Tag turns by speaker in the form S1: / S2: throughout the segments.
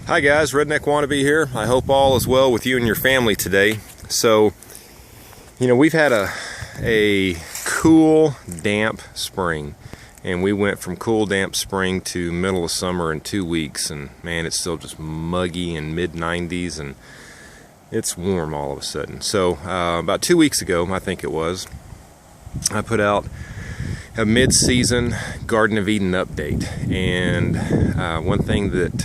S1: Hi guys, Redneck Wannabe here. I hope all is well with you and your family today. So, we've had a cool, damp spring, and we went from cool, damp spring to middle of summer in 2 weeks, and man, it's still just muggy and mid-90s, and it's warm all of a sudden. So, about 2 weeks ago, I think it was, I put out a mid-season Garden of Eden update, and one thing that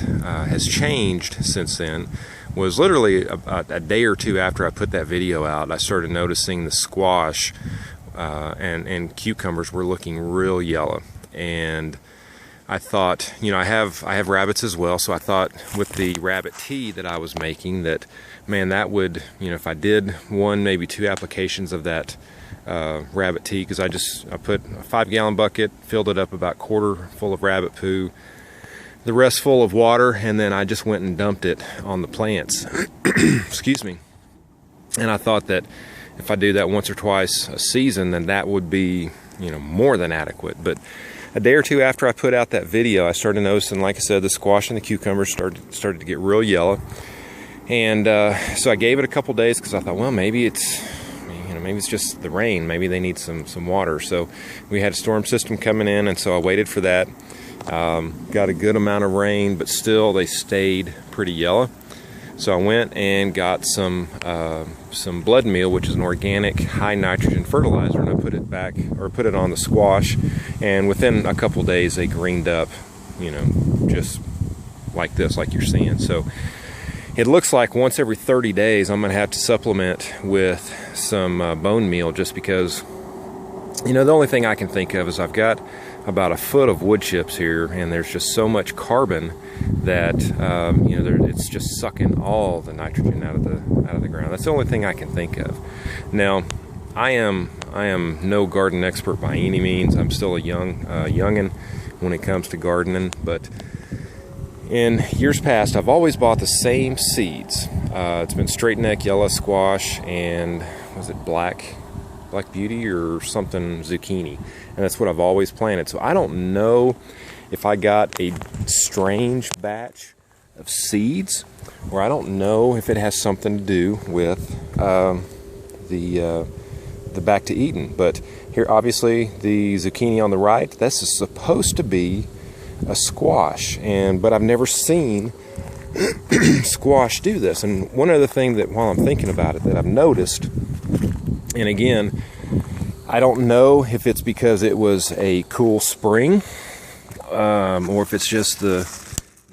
S1: has changed since then was literally a day or two after I put that video out, I started noticing the squash and cucumbers were looking real yellow. And I thought, I have rabbits as well, so I thought with the rabbit tea that I was making that, man, that would, if I did one, maybe two applications of that rabbit tea, because I put a 5-gallon bucket, filled it up about quarter full of rabbit poo, the rest full of water, and then I just went and dumped it on the plants. Excuse me. And I thought that if I do that once or twice a season, then that would be, more than adequate. But a day or two after I put out that video, I started noticing, like I said, the squash and the cucumbers started to get real yellow. And so I gave it a couple days because I thought, well, maybe it's just the rain. Maybe they need some water. So we had a storm system coming in, and so I waited for that. Got a good amount of rain, but still they stayed pretty yellow. So I went and got some blood meal, which is an organic high nitrogen fertilizer, and I put it on the squash, and within a couple days they greened up, just like this, like you're seeing. So it looks like once every 30 days I'm going to have to supplement with some bone meal, just because, the only thing I can think of is I've got about a foot of wood chips here, and there's just so much carbon that it's just sucking all the nitrogen out of the ground. That's the only thing I can think of. Now, I am no garden expert by any means. I'm still a youngin' when it comes to gardening, but in years past, I've always bought the same seeds. It's been straight neck yellow squash and, was it black beauty or something zucchini, and that's what I've always planted. So I don't know if I got a strange batch of seeds, or I don't know if it has something to do with the Back to Eden. But here, obviously, the zucchini on the right, this is supposed to be a squash, but I've never seen squash do this. And one other thing that, while I'm thinking about it, that I've noticed, and again, I don't know if it's because it was a cool spring, or if it's just the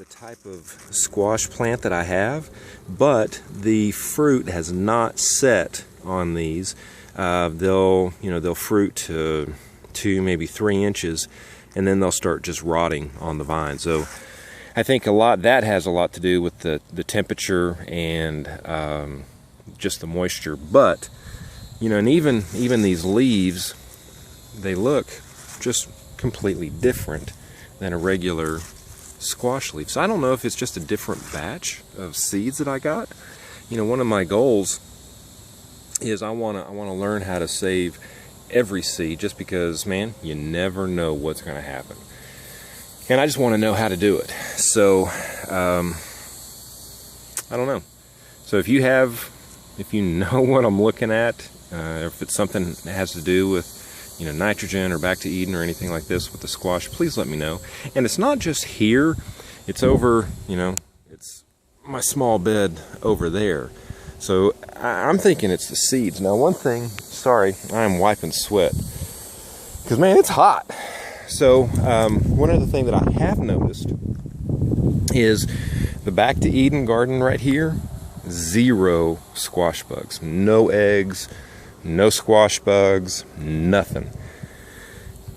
S1: type of squash plant that I have, but the fruit has not set on these. They'll fruit to 2, maybe 3 inches, and then they'll start just rotting on the vine. So I think that has a lot to do with the temperature and just the moisture. But and even these leaves, they look just completely different than a regular squash leaf. So I don't know if it's just a different batch of seeds that I got. One of my goals is I want to learn how to save every seed, just because, man, you never know what's going to happen. And I just want to know how to do it. So I don't know. So if you know what I'm looking at, if it's something that has to do with nitrogen or Back to Eden or anything like this with the squash, please let me know. And it's not just here, it's over, it's my small bed over there. So I'm thinking it's the seeds. Now, one thing, sorry, I'm wiping sweat, because, man, it's hot. So one other thing that I have noticed is the Back to Eden garden right here, 0 squash bugs, no eggs, no squash bugs, nothing.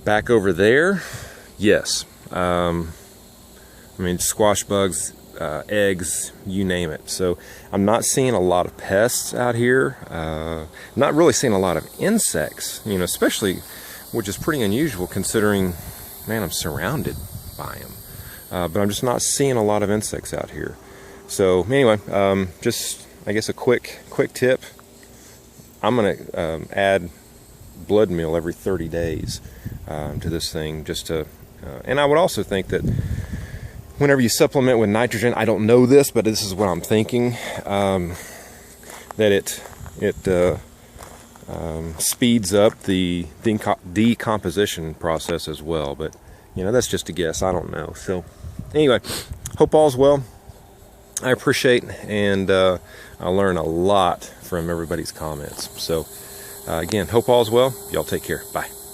S1: Back over there, yes. Squash bugs, eggs, you name it. So I'm not seeing a lot of pests out here. Not really seeing a lot of insects, especially, which is pretty unusual considering, man, I'm surrounded by them. But I'm just not seeing a lot of insects out here. So anyway, just, I guess, a quick tip. I'm going to add blood meal every 30 days to this thing, just to, and I would also think that whenever you supplement with nitrogen, I don't know this, but this is what I'm thinking, that it speeds up the decomposition process as well. But you know, that's just a guess. I don't know. So anyway, hope all's well. I appreciate and I learn a lot from everybody's comments. So again, hope all's well. Y'all take care. Bye.